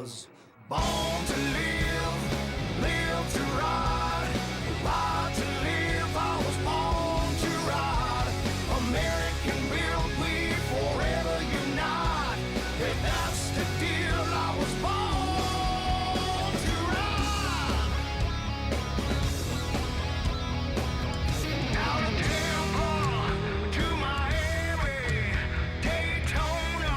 was born to live, live to ride, ride to live. I was born to ride. American built, we forever unite. Yeah, that's the deal. I was born to ride. Out of Tampa to Miami, Daytona,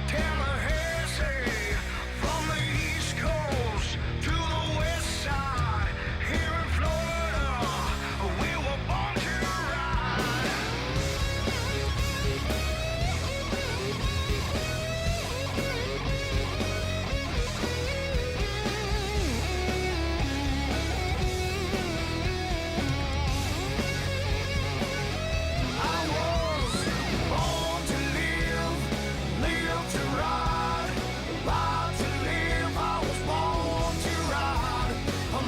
Tallahassee, from the East Coast to the West Side, here in Florida, we were born to ride. I was born to live, live to ride, ride to live. I was born to ride.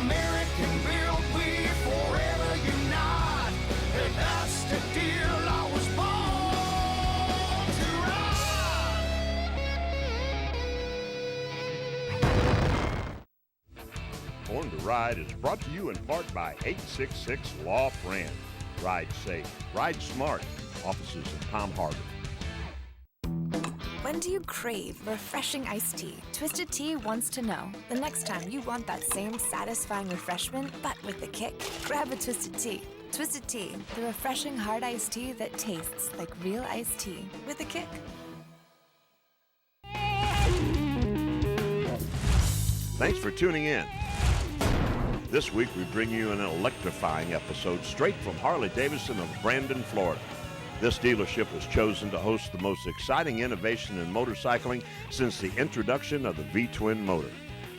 American built, we forever unite. And that's the deal. I was born to ride. Born to Ride is brought to you in part by 866 Law Friend. Ride safe, ride smart. Offices in Palm Harbor. When do you crave refreshing iced tea? Twisted Tea wants to know the next time you want that same satisfying refreshment, but with a kick. Grab a Twisted Tea. Twisted Tea, the refreshing hard iced tea that tastes like real iced tea with a kick. Thanks for tuning in. This week we bring you an electrifying episode straight from Harley-Davidson of Brandon, Florida. This dealership was chosen to host the most exciting innovation in motorcycling since the introduction of the V-twin motor,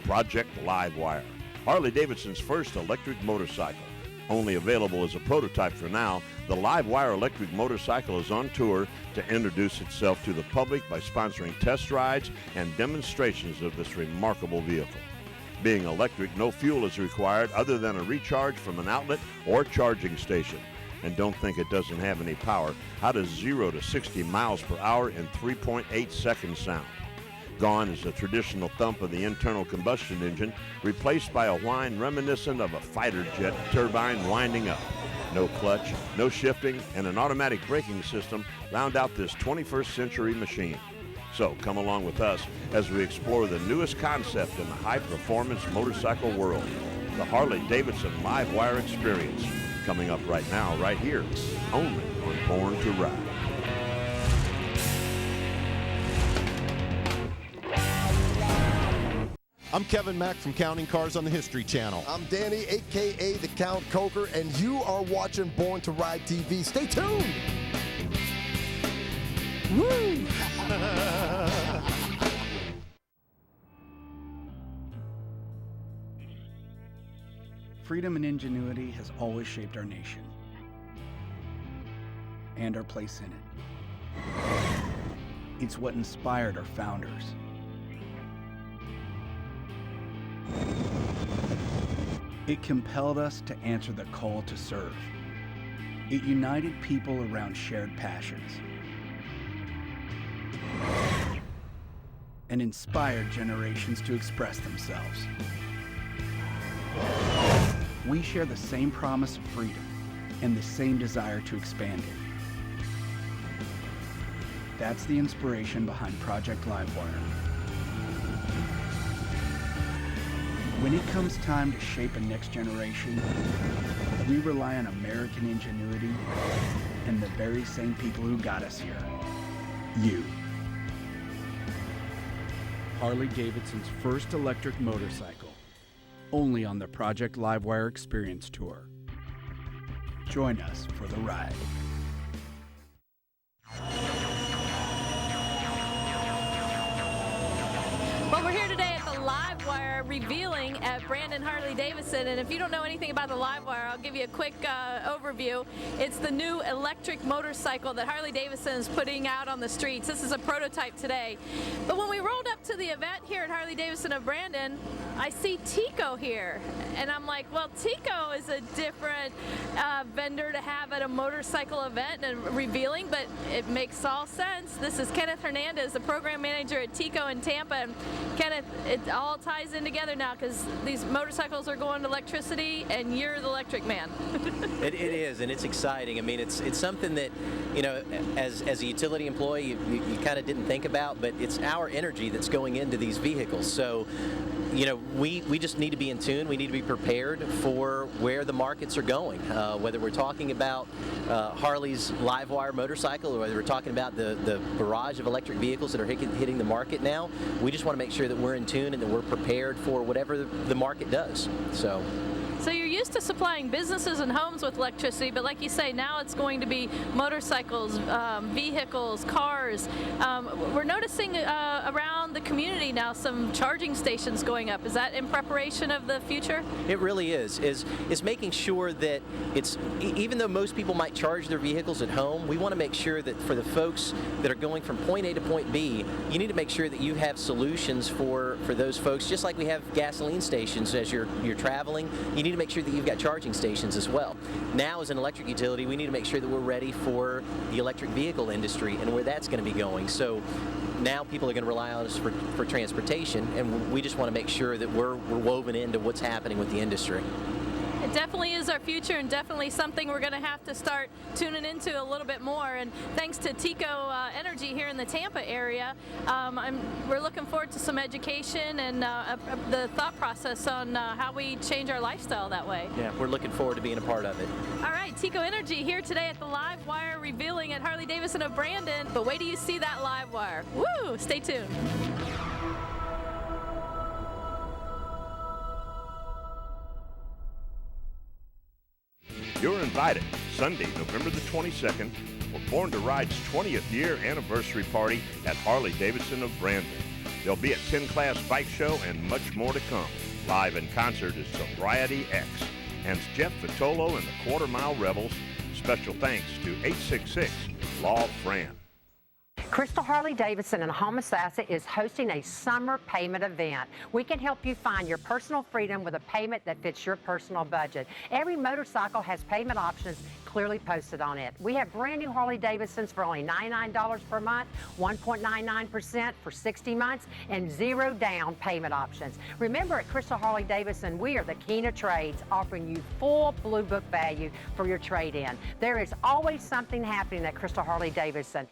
Project Livewire, Harley-Davidson's first electric motorcycle. Only available as a prototype for now, the Livewire electric motorcycle is on tour to introduce itself to the public by sponsoring test rides and demonstrations of this remarkable vehicle. Being electric, no fuel is required other than a recharge from an outlet or charging station. And don't think it doesn't have any power. How does 0 to 60 miles per hour in 3.8 seconds sound? Gone is the traditional thump of the internal combustion engine, replaced by a whine reminiscent of a fighter jet turbine winding up. No clutch, no shifting, and an automatic braking system round out this 21st century machine. So come along with us as we explore the newest concept in the high-performance motorcycle world, the Harley-Davidson Livewire experience, coming up right now, right here, only on Born to Ride. I'm Kevin Mack from Counting Cars on the History Channel. I'm Danny, a.k.a. the Count Coker, and you are watching Born to Ride TV. Stay tuned! Woo! Freedom and ingenuity has always shaped our nation and our place in it. It's what inspired our founders. It compelled us to answer the call to serve. It united people around shared passions and inspired generations to express themselves. We share the same promise of freedom and the same desire to expand it. That's the inspiration behind Project Livewire. When it comes time to shape a next generation, we rely on American ingenuity and the very same people who got us here. You. Harley-Davidson's first electric motorcycle, only on the Project Livewire Experience Tour. Join us for the ride. Well, we're here today at the Livewire revealing at Brandon Harley-Davidson, and if you don't know anything about the Livewire, I'll give you a quick overview. It's the new electric motorcycle that Harley-Davidson is putting out on the streets. This is a prototype today. But when we rolled up to to the event here at Harley-Davidson of Brandon, I see Tico here. And I'm like, well, Tico is a different vendor to have at a motorcycle event and revealing, but it makes all sense. This is Kenneth Hernandez, the program manager at Tico in Tampa. And Kenneth, it all ties in together now because these motorcycles are going to electricity and you're the electric man. It is, and it's exciting. I mean, it's something that, you know, as a utility employee, you kind of didn't think about, but it's our energy that's going into these vehicles. So, you know, we just need to be in tune. We need to be prepared for where the markets are going. Whether we're talking about Harley's Livewire motorcycle, or whether we're talking about the barrage of electric vehicles that are hitting the market now, we just want to make sure that we're in tune and that we're prepared for whatever the market does. So you're used to supplying businesses and homes with electricity, but like you say, now it's going to be motorcycles, vehicles, cars. We're noticing around the community now some charging stations going up. Is that in preparation of the future? It really is making sure that it's, even though most people might charge their vehicles at home, we want to make sure that for the folks that are going from point A to point B, you need to make sure that you have solutions for those folks, just like we have gasoline stations as you're traveling. You need to make sure that you've got charging stations as well. Now, as an electric utility, we need to make sure that we're ready for the electric vehicle industry and where that's going to be going. So now people are going to rely on us for transportation, and we just want to make sure that we're woven into what's happening with the industry. It definitely is our future, and definitely something we're going to have to start tuning into a little bit more. And thanks to Tico Energy here in the Tampa area, we're looking forward to some education and the thought process on how we change our lifestyle that way. Yeah, we're looking forward to being a part of it. All right, Tico Energy here today at the Livewire revealing at Harley-Davidson of Brandon. But wait till you see that Livewire. Woo! Stay tuned. You're invited Sunday, November the 22nd, for Born to Ride's 20th year anniversary party at Harley-Davidson of Brandon. There'll be a 10-class bike show and much more to come. Live in concert is Sobriety X and Jeff Vitolo and the Quarter Mile Rebels. Special thanks to 866 Law Fran. Crystal Harley-Davidson in Homosassa is hosting a summer payment event. We can help you find your personal freedom with a payment that fits your personal budget. Every motorcycle has payment options clearly posted on it. We have brand new Harley-Davidsons for only $99 per month, 1.99% for 60 months, and 0 down payment options. Remember, at Crystal Harley-Davidson, we are the king of trades, offering you full Blue Book value for your trade-in. There is always something happening at Crystal Harley-Davidson.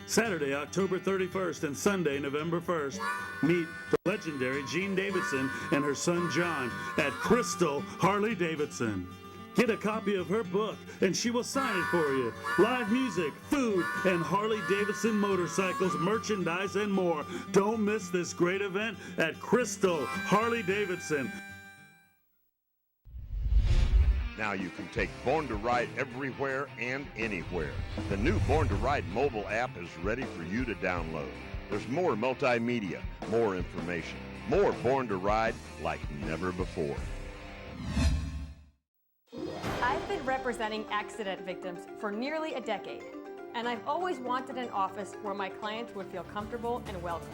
Saturday, October 31st and Sunday, November 1st, meet the legendary Jean Davidson and her son John at Crystal Harley-Davidson. Get a copy of her book and she will sign it for you. Live music, food, and Harley-Davidson motorcycles, merchandise, and more. Don't miss this great event at Crystal Harley-Davidson. Now you can take Born to Ride everywhere and anywhere. The new Born to Ride mobile app is ready for you to download. There's more multimedia, more information, more Born to Ride like never before. I've been representing accident victims for nearly a decade, and I've always wanted an office where my clients would feel comfortable and welcome.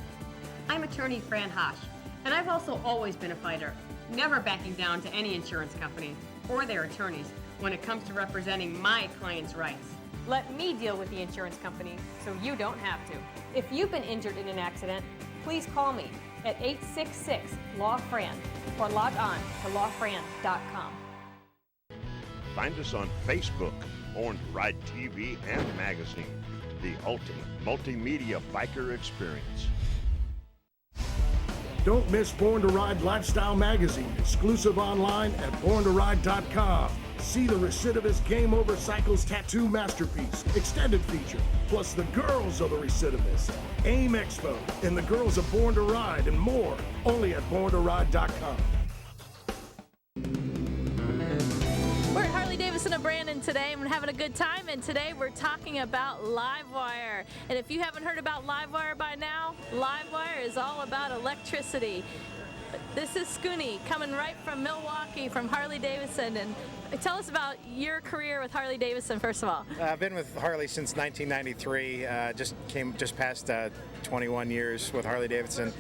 I'm attorney Fran Hosh, and I've also always been a fighter, never backing down to any insurance company or their attorneys when it comes to representing my clients' rights. Let me deal with the insurance company so you don't have to. If you've been injured in an accident, please call me at 866-LAW-FRAN or log on to lawfran.com. Find us on Facebook, Born to Ride TV and magazine, the ultimate multimedia biker experience. Don't miss Born to Ride Lifestyle Magazine, exclusive online at borntoride.com. See the recidivist Game Over Cycles tattoo masterpiece, extended feature, plus the girls of the recidivist, AIM Expo, and the girls of Born to Ride, and more, only at borntoride.com. We're at Harley-Davidson of Brandon today, and we're having a good time, and today we're talking about Livewire. And if you haven't heard about Livewire by now, Livewire is all about electricity. This is Scooney coming right from Milwaukee from Harley-Davidson. And tell us about your career with Harley-Davidson, first of all. I've been with Harley since 1993. Just past 21 years with Harley-Davidson.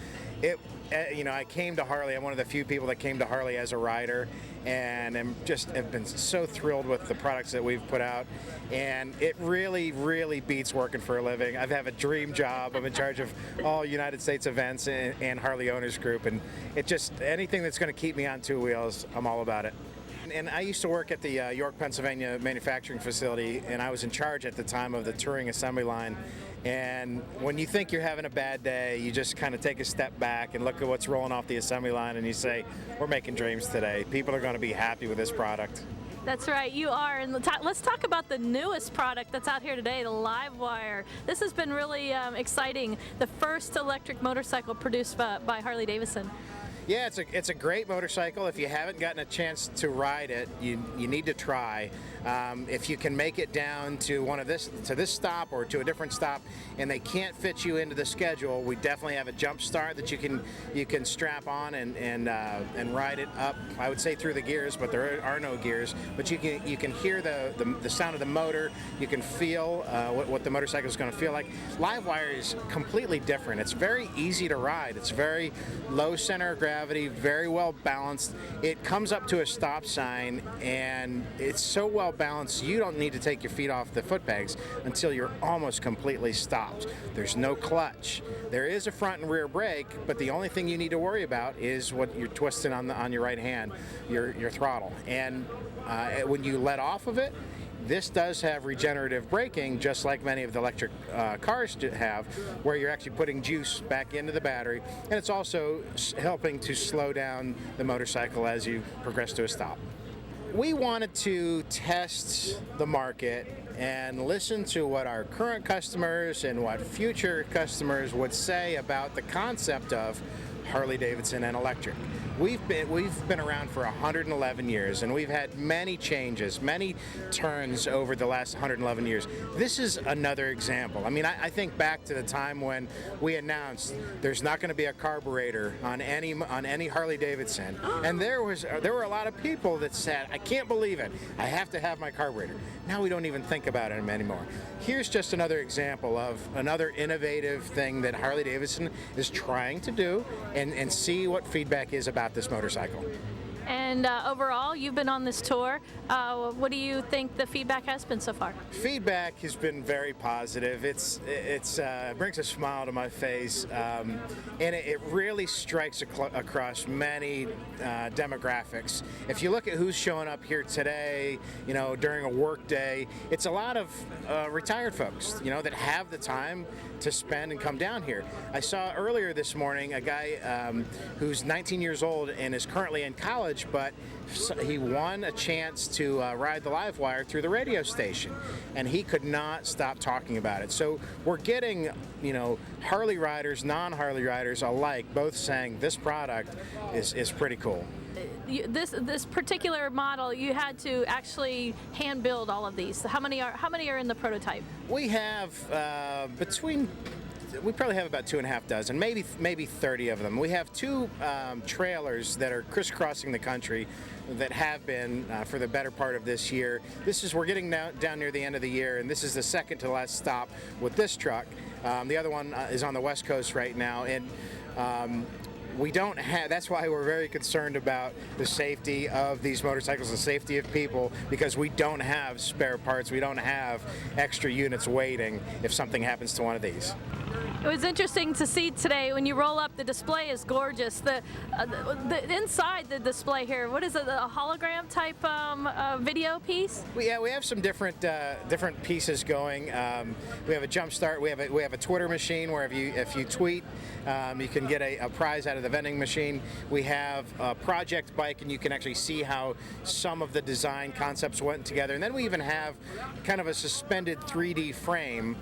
I came to Harley. I'm one of the few people that came to Harley as a rider, and have been so thrilled with the products that we've put out. And it really, really beats working for a living. I have a dream job. I'm in charge of all United States events and Harley Owners Group, and anything that's going to keep me on two wheels, I'm all about it. And I used to work at the York, Pennsylvania manufacturing facility, and I was in charge at the time of the touring assembly line. And when you think you're having a bad day, you just kind of take a step back and look at what's rolling off the assembly line, and you say, we're making dreams today. People are going to be happy with this product. That's right, you are. And let's talk about the newest product that's out here today, the Livewire. This has been really exciting. The first electric motorcycle produced by Harley-Davidson. Yeah, it's a great motorcycle. If you haven't gotten a chance to ride it, you need to try. If you can make it down to this stop or to a different stop, and they can't fit you into the schedule, we definitely have a jump start that you can strap on and ride it up. I would say through the gears, but there are no gears. But you can hear the sound of the motor. You can feel what the motorcycle is going to feel like. Livewire is completely different. It's very easy to ride. It's very low center of gravity, very well balanced. It comes up to a stop sign, and it's so well balanced you don't need to take your feet off the foot pegs until you're almost completely stopped. There's no clutch. There is a front and rear brake, but the only thing you need to worry about is what you're twisting on your right hand, your throttle. And when you let off of it, this does have regenerative braking, just like many of the electric cars have, where you're actually putting juice back into the battery, and it's also helping to slow down the motorcycle as you progress to a stop. We wanted to test the market and listen to what our current customers and what future customers would say about the concept of Harley-Davidson and electric. We've been around for 111 years, and we've had many changes, many turns over the last 111 years. This is another example. I mean, I think back to the time when we announced there's not going to be a carburetor on any Harley-Davidson, and there were a lot of people that said, I can't believe it, I have to have my carburetor. Now we don't even think about it anymore. Here's just another example of another innovative thing that Harley-Davidson is trying to do, and see what feedback is about this motorcycle. And overall, you've been on this tour. What do you think the feedback has been so far? Feedback has been very positive. It brings a smile to my face, and it really strikes across many demographics. If you look at who's showing up here today, during a work day, it's a lot of retired folks, that have the time to spend and come down here. I saw earlier this morning a guy who's 19 years old and is currently in college, but he won a chance to ride the Livewire through the radio station, and he could not stop talking about it. So we're getting, Harley riders, non-Harley riders alike, both saying this product is pretty cool. This particular model, you had to actually hand build all of these. How many are in the prototype? We have we probably have about 2.5 dozen, maybe 30 of them. We have two trailers that are crisscrossing the country that have been for the better part of this year. We're getting down near the end of the year, and this is the second to last stop with this truck. The other one is on the West Coast right now, and we don't have, that's why we're very concerned about the safety of these motorcycles, the safety of people, because we don't have spare parts, we don't have extra units waiting if something happens to one of these. It was interesting to see today when you roll up. The display is gorgeous. The inside the display here, what is it? A hologram type video piece? We have some different pieces going. We have a jump start. We have a Twitter machine where if you tweet, you can get a prize out of the vending machine. We have a project bike, and you can actually see how some of the design concepts went together. And then we even have kind of a suspended 3D frame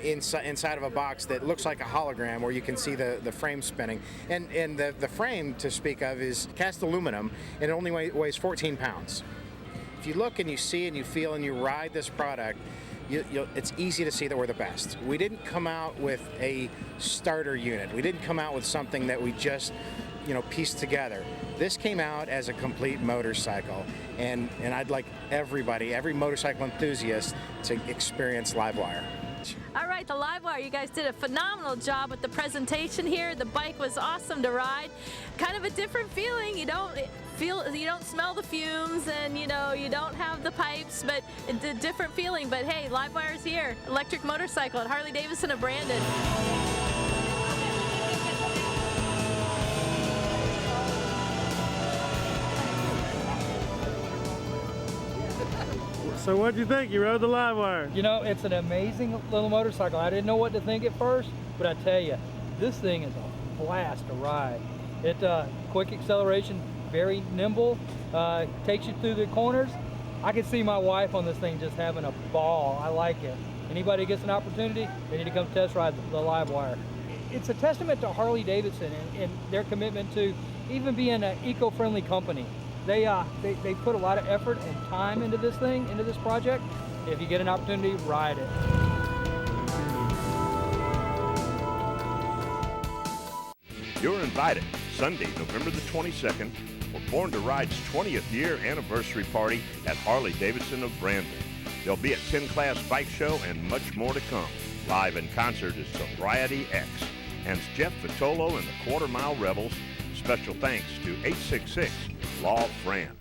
inside of a box that looks like a hologram, where you can see the frame spinning. And the frame, to speak of, is cast aluminum, and it only weighs 14 pounds. If you look and you see and you feel and you ride this product, it's easy to see that we're the best. We didn't come out with a starter unit. We didn't come out with something that we just pieced together. This came out as a complete motorcycle, and I'd like everybody, every motorcycle enthusiast, to experience Livewire. All right, the Livewire, you guys did a phenomenal job with the presentation here. The bike was awesome to ride. Kind of a different feeling. You don't smell the fumes, and you don't have the pipes, but it's a different feeling. But hey, Livewire's here. Electric motorcycle at Harley-Davidson of Brandon. So what'd you think? You rode the Livewire. It's an amazing little motorcycle. I didn't know what to think at first, but I tell you, this thing is a blast to ride. It quick acceleration, very nimble, takes you through the corners. I can see my wife on this thing just having a ball. I like it. Anybody gets an opportunity, they need to come test ride the Livewire. It's a testament to Harley-Davidson and their commitment to even being an eco-friendly company. They put a lot of effort and time into this thing, into this project. If you get an opportunity, ride it. You're invited Sunday, November the 22nd, for Born to Ride's 20th year anniversary party at Harley-Davidson of Brandon. There'll be a 10-class bike show and much more to come. Live in concert is Sobriety X and Jeff Vitolo and the Quarter Mile Rebels. Special thanks to 866 Law Fran.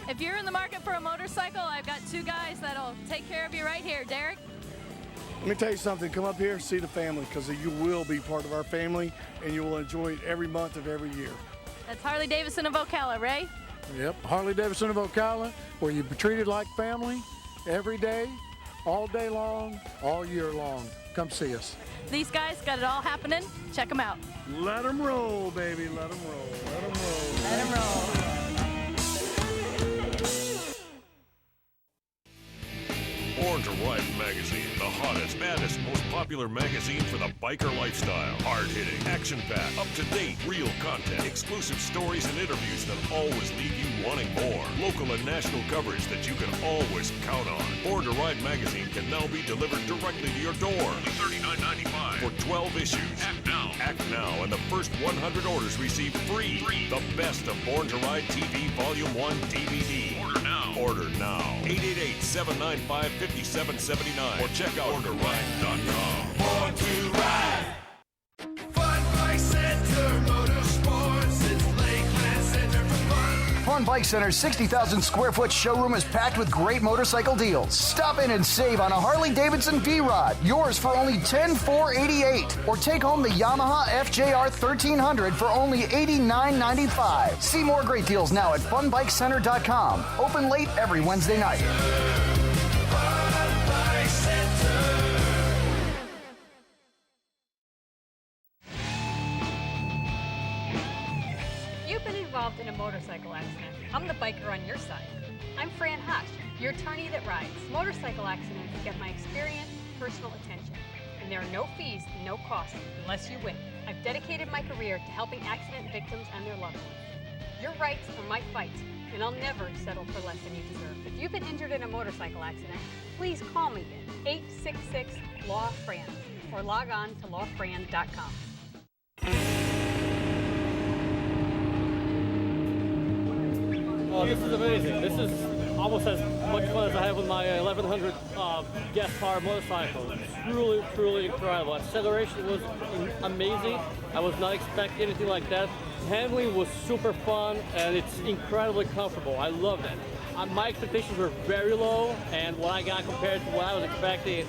If you're in the market for a motorcycle, I've got two guys that'll take care of you right here. Derek? Let me tell you something. Come up here and see the family, because you will be part of our family, and you will enjoy it every month of every year. That's Harley-Davidson of Ocala, Ray? Yep, Harley-Davidson of Ocala, where you're treated like family every day, all day long, all year long. Come see us. These guys got it all happening. Check them out. Let them roll, baby. Let them roll. Let them roll. Let them roll. Born to Ride magazine, the hottest, baddest, most popular magazine for the biker lifestyle. Hard-hitting, action-packed, up-to-date, real content, exclusive stories and interviews that always leave you wanting more. Local and national coverage that you can always count on. Born to Ride magazine can now be delivered directly to your door. Only $39.95 for 12 issues. Act now. Act now, and the first 100 orders receive free. The best of Born to Ride TV Volume 1 DVD. Order now. Order now. 888-795-5779 or check out BornToRide.com. Born to Ride. Fun Bike Center Motorsports. It's Lakeland Center for fun. Fun Bike Center's 60,000 square foot showroom is packed with great motorcycle deals. Stop in and save on a Harley-Davidson V-Rod, yours for only $10,488. Or take home the Yamaha FJR 1300 for only $89.95. See more great deals now at funbikecenter.com. Open late every Wednesday night. You've been involved in a motorcycle accident. I'm the biker on your side. I'm Fran Hosh, your attorney that rides. Motorcycle accidents get my experience, personal attention. And there are no fees and no costs unless you win. I've dedicated my career to helping accident victims and their loved ones. Your rights are my fight, and I'll never settle for less than you deserve. If you've been injured in a motorcycle accident, please call me at 866-LAW-FRAN or log on to lawfran.com. Oh, this is amazing. This is almost as much fun as I have with my 1100 gas powered motorcycle. Truly, truly incredible. Acceleration was amazing. I was not expecting anything like that. Handling was super fun, and it's incredibly comfortable. I love it. My expectations were very low, and what I got compared to what I was expecting,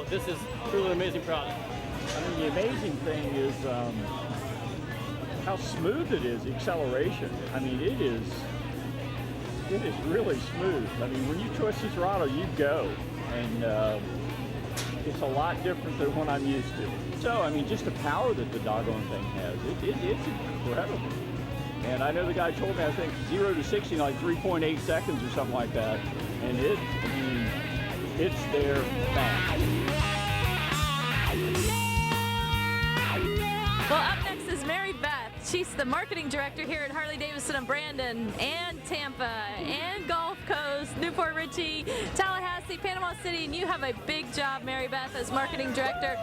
this is truly an amazing product. I mean, the amazing thing is how smooth it is, the acceleration. I mean, it is really smooth. I mean, when you twist the throttle, you go. And it's a lot different than what I'm used to. So, I mean, just the power that the doggone thing has, it's incredible. And I know the guy told me, I think, 0 to 60 in like 3.8 seconds or something like that. And it's there fast. Well, up next is Mary Beth. She's the marketing director here at Harley-Davidson of Brandon and Tampa and Gulf Coast, Newport Richey, Tallahassee, Panama City, and you have a big job, Mary Beth, as marketing director,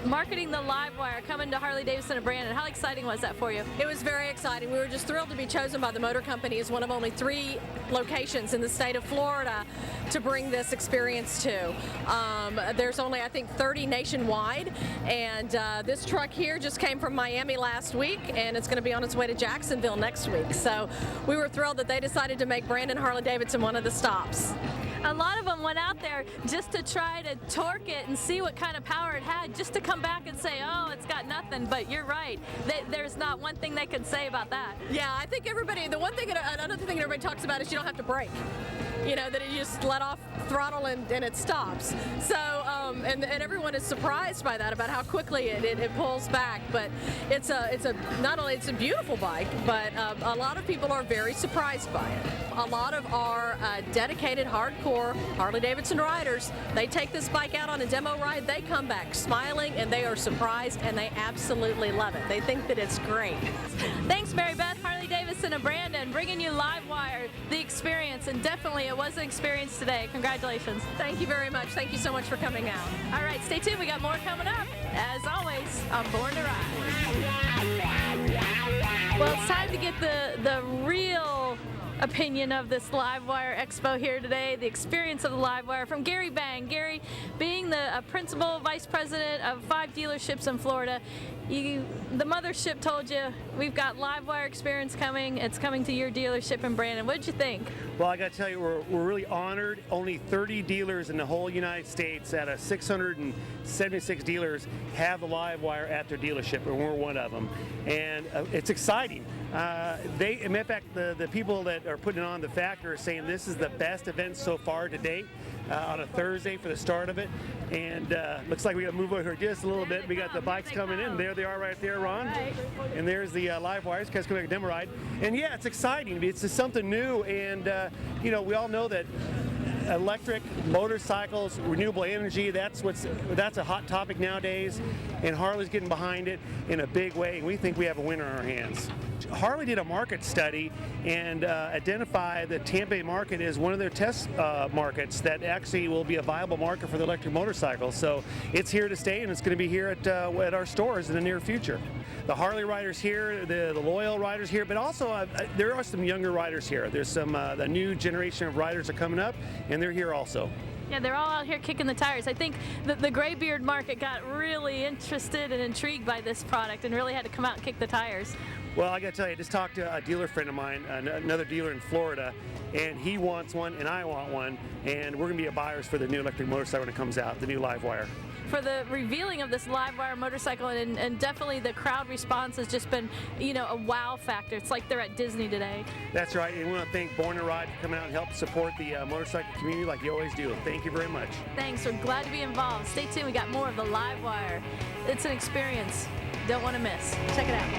marketing the Livewire, coming to Harley-Davidson of Brandon. How exciting was that for you? It was very exciting. We were just thrilled to be chosen by the motor company as one of only 3 locations in the state of Florida to bring this experience to. There's only, I think, 30 nationwide, and this truck here just came from Miami last week, and it's going to be on its way to Jacksonville next week. So we were thrilled that they decided to make Brandon Harley-Davidson one of the stops. A lot of them went out there just to try to torque it and see what kind of power it had, just to come back and say, oh, it's got nothing. But you're right. There's not one thing they could say about that. Yeah, I think everybody, another thing everybody talks about is you don't have to brake. You know, that you just let off throttle and it stops. So, and everyone is surprised by that, about how quickly it pulls back. But not only it's a beautiful bike, but a lot of people are very surprised by it. A lot of our dedicated, hardcore Harley-Davidson riders, they take this bike out on a demo ride, they come back smiling, and they are surprised, and they absolutely love it. They think that it's great. Thanks, Mary Beth. Harley-Davidson of Brandon, bringing you Livewire, the experience, and definitely it was an experience today. Congratulations. Thank you very much. Thank you so much for coming out. All right, stay tuned. We got more coming up, as always, on Born to Ride. Well, it's time to get the real opinion of this Livewire Expo here today, the experience of the Livewire, from Gary Bang. Gary, being the principal vice president of 5 dealerships in Florida, the mothership told you we've got Livewire experience coming. It's coming to your dealership in Brandon. What did you think? Well, I got to tell you, we're really honored. Only 30 dealers in the whole United States out of 676 dealers have the Livewire at their dealership, and we're one of them. And it's exciting. As a matter of fact, the people that are putting on the factor are saying this is the best event so far to date. On a Thursday for the start of it, and looks like we got to move over here just a little bit. We got the bikes coming in. There they are right there, Ron. And there's the Livewires, guys coming back a demo ride. And yeah, it's exciting. It's just something new, and you know, we all know that electric motorcycles, renewable energy, that's a hot topic nowadays, and Harley's getting behind it in a big way, and we think we have a winner on our hands. Harley did a market study and identified the Tampa Bay market as one of their test markets that actually will be a viable market for the electric motorcycle. So it's here to stay, and it's going to be here at our stores in the near future. The Harley riders here, the loyal riders here, but also there are some younger riders here. There's some the new generation of riders are coming up, and they're here also. Yeah, they're all out here kicking the tires. I think the graybeard market got really interested and intrigued by this product and really had to come out and kick the tires. Well, I got to tell you, I just talked to a dealer friend of mine, another dealer in Florida, and he wants one and I want one, and we're going to be buyers for the new electric motorcycle when it comes out, the new Livewire. For the revealing of this Livewire motorcycle, and definitely the crowd response has just been, you know, a wow factor. It's like they're at Disney today. That's right, and we want to thank Born to Ride for coming out and help support the motorcycle community like you always do. Thank you very much. Thanks, we're glad to be involved. Stay tuned, we got more of the Livewire. It's an experience don't want to miss. Check it out.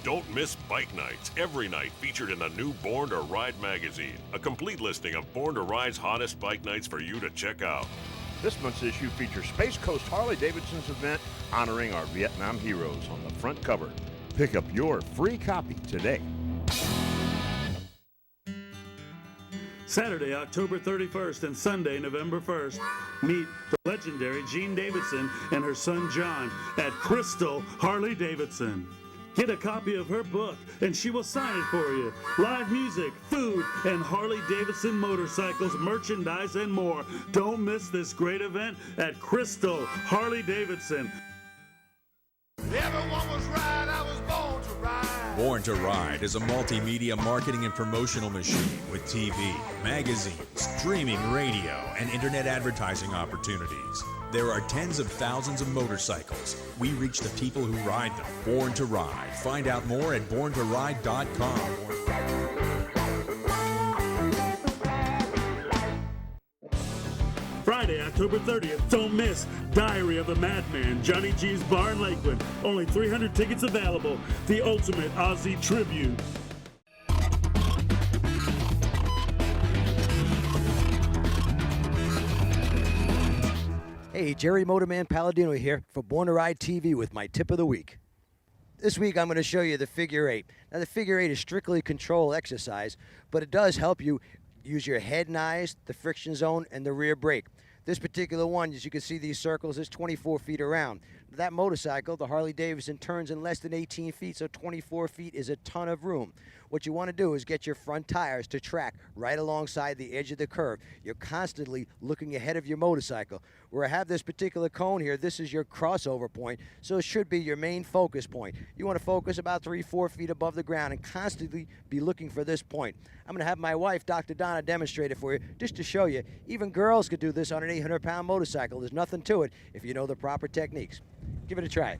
Don't miss Bike Nights, every night featured in the new Born to Ride magazine. A complete listing of Born to Ride's hottest bike nights for you to check out. This month's issue features Space Coast Harley-Davidson's event honoring our Vietnam heroes on the front cover. Pick up your free copy today. Saturday, October 31st and Sunday, November 1st, meet the legendary Jean Davidson and her son John at Crystal Harley-Davidson. Get a copy of her book, and she will sign it for you. Live music, food, and Harley-Davidson motorcycles, merchandise, and more. Don't miss this great event at Crystal Harley-Davidson. Everyone was right, I was born to ride. Born to Ride is a multimedia marketing and promotional machine with TV, magazines, streaming radio, and internet advertising opportunities. There are tens of thousands of motorcycles. We reach the people who ride them. Born to Ride. Find out more at borntoride.com. Friday, October 30th, don't miss Diary of a Madman, Johnny G's Bar in Lakewood. Only 300 tickets available. The ultimate Aussie tribute. Hey, Hey, Jerry Motorman Palladino here for Born to Ride TV with my tip of the week. This week I'm going to show you the figure eight. Now the figure eight is strictly control exercise, but it does help you use your head and eyes, the friction zone, and the rear brake. This particular one, as you can see these circles, is 24 feet around. That motorcycle, the Harley-Davidson, turns in less than 18 feet, so 24 feet is a ton of room. What you want to do is get your front tires to track right alongside the edge of the curve. You're constantly looking ahead of your motorcycle. Where I have this particular cone here, this is your crossover point, so it should be your main focus point. You want to focus about 3-4 feet above the ground and constantly be looking for this point. I'm going to have my wife, Dr. Donna, demonstrate it for you just to show you. Even girls could do this on an 800-pound motorcycle. There's nothing to it if you know the proper techniques. Give it a try.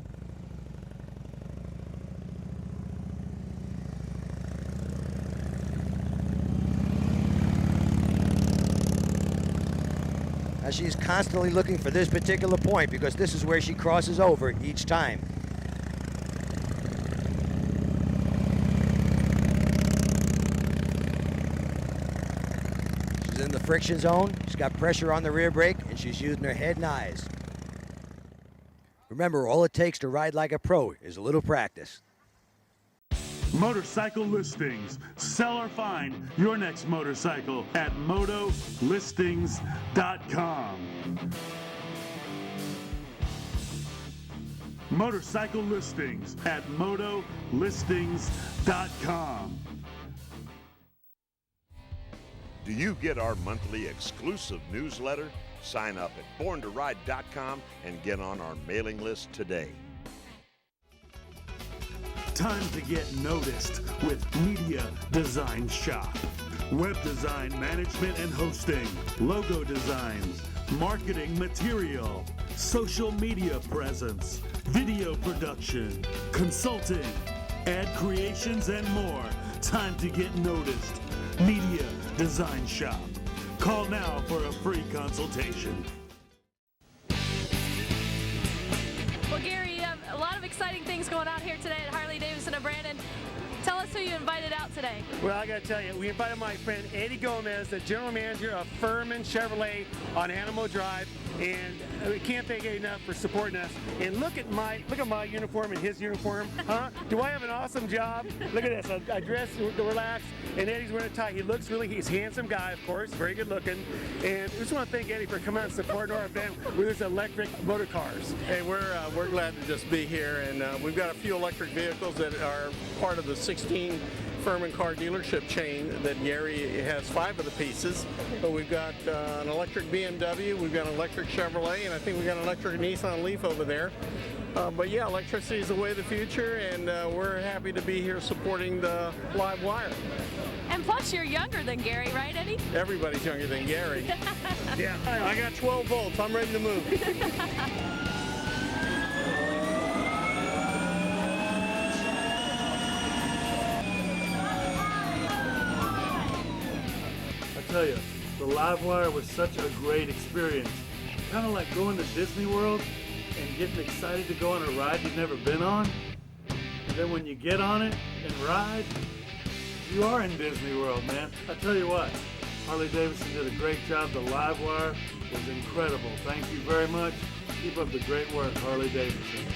Now she's constantly looking for this particular point because this is where she crosses over each time. She's in the friction zone, she's got pressure on the rear brake, and she's using her head and eyes. Remember, all it takes to ride like a pro is a little practice. Motorcycle listings. Sell or find your next motorcycle at motolistings.com. Motorcycle listings at motolistings.com. Do you get our monthly exclusive newsletter? Sign up at borntoride.com and get on our mailing list today. Time to get noticed with Media Design Shop. Web design, management and hosting, logo designs, marketing material, social media presence, video production, consulting, ad creations and more. Time to get noticed. Media Design Shop. Call now for a free consultation. Well, Gary, you have a lot of exciting things going on here today at Harley-Davidson of Brandon. Tell us who you invited out today. Well, I got to tell you, we invited my friend Eddie Gomez, the general manager of Furman Chevrolet on Animal Drive, and we can't thank Eddie enough for supporting us. And look at my uniform and his uniform, huh? Do I have an awesome job? Look at this. I dress to relax, and Eddie's wearing a tie. He's a handsome guy, of course, very good looking. And we just want to thank Eddie for coming out and supporting our event with his electric motor cars. Hey, we're glad to just be here, and we've got a few electric vehicles that are part of the 16 Furman car dealership chain that Gary has 5 of the pieces. But we've got an electric BMW, we've got an electric Chevrolet, and I think we've got an electric Nissan Leaf over there. But yeah, electricity is the way of the future, and we're happy to be here supporting the Livewire. And plus, you're younger than Gary, right, Eddie? Everybody's younger than Gary. Yeah, I got 12 volts. I'm ready to move. I tell you, the Livewire was such a great experience. Kind of like going to Disney World and getting excited to go on a ride you've never been on. And then when you get on it and ride, you are in Disney World, man. I tell you what, Harley-Davidson did a great job. The Livewire was incredible. Thank you very much. Keep up the great work, Harley-Davidson.